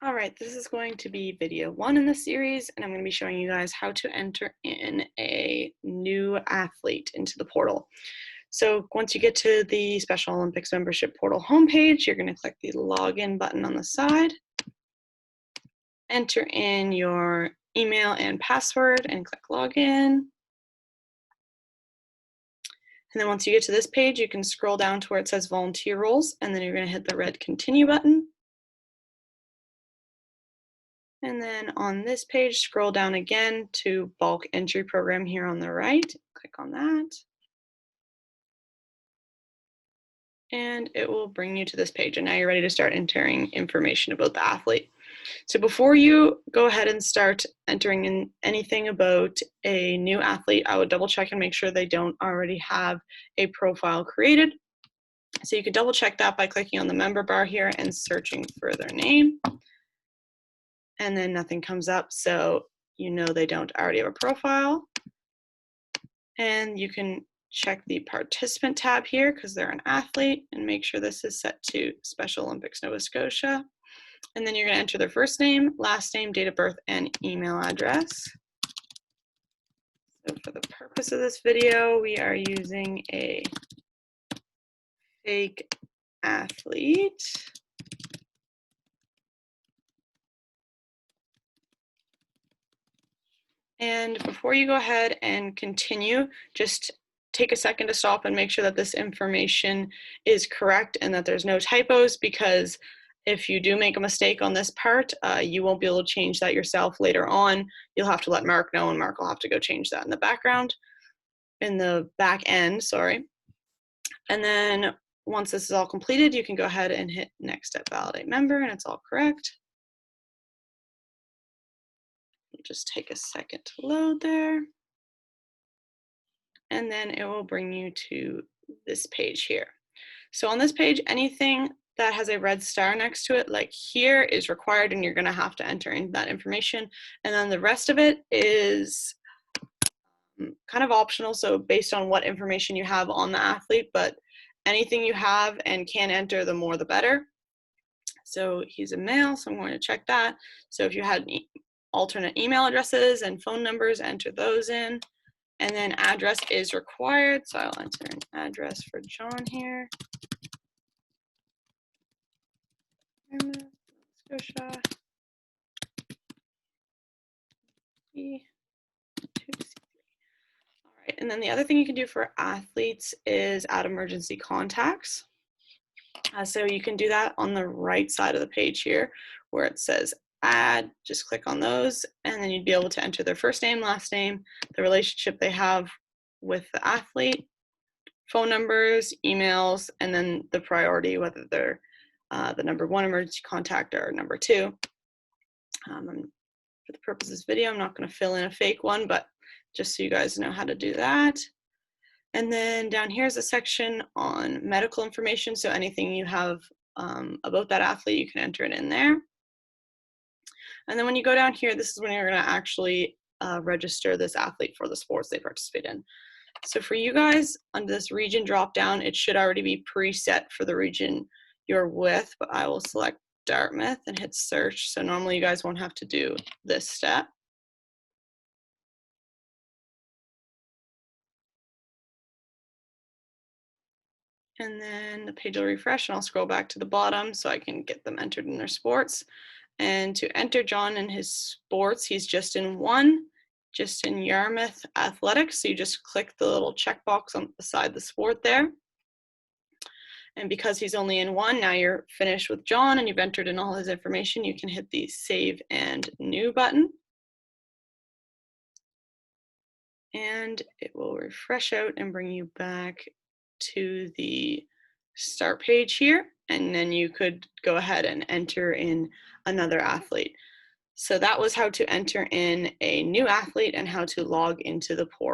All right, this is going to be video 1 in the series, and I'm going to be showing you guys how to enter in a new athlete into the portal. So once you get to the Special Olympics membership portal homepage, you're going to click the login button on the side, enter in your email and password, and click login. And then once you get to this page, you can scroll down to where it says volunteer roles, and then you're going to hit the red continue button. And then on this page, scroll down again to bulk entry program here on the right. Click on that. And it will bring you to this page. And now you're ready to start entering information about the athlete. So before you go ahead and start entering in anything about a new athlete, I would double check and make sure they don't already have a profile created. So you could double check that by clicking on the member bar here and searching for their name. And then nothing comes up, so you know they don't already have a profile. And you can check the participant tab here because they're an athlete and make sure this is set to Special Olympics Nova Scotia. And then you're going to enter their first name, last name, date of birth, and email address. So for the purpose of this video, we are using a fake athlete. And before you go ahead and continue, just take a second to stop and make sure that this information is correct and that there's no typos, because if you do make a mistake on this part, you won't be able to change that yourself later on. You'll have to let Mark know, and Mark will have to go change that in the back end, sorry. And then once this is all completed, you can go ahead and hit next step validate member, and it's all correct. Just take a second to load there. And then it will bring you to this page here. So on this page, anything that has a red star next to it, like here, is required, and you're going to have to enter in that information. And then the rest of it is kind of optional, so based on what information you have on the athlete, but anything you have and can enter, the more the better. So he's a male, so I'm going to check that. So if you had alternate email addresses and phone numbers, enter those in. And then address is required, so I'll enter an address for John here. Nova Scotia. All right, and then the other thing you can do for athletes is add emergency contacts. So you can do that on the right side of the page here where it says add. Just click on those, and then you'd be able to enter their first name, last name, the relationship they have with the athlete, phone numbers, emails, and then the priority, whether they're the number 1 emergency contact or number 2. For the purpose of this video, I'm not going to fill in a fake one, but just so you guys know how to do that. And then down here is a section on medical information, so anything you have about that athlete, you can enter it in there. And then when you go down here, this is when you're going to actually register this athlete for the sports they participate in. So for you guys, under this region drop down, it should already be preset for the region you're with, but I will select Dartmouth and hit search. So normally you guys won't have to do this step. And then the page will refresh, and I'll scroll back to the bottom so I can get them entered in their sports. And to enter John in his sports, he's just in Yarmouth Athletics. So you just click the little checkbox on beside the sport there. And because he's only in one, now you're finished with John and you've entered in all his information, you can hit the save and new button. And it will refresh out and bring you back to the start page here. And then you could go ahead and enter in another athlete. So that was how to enter in a new athlete and how to log into the portal.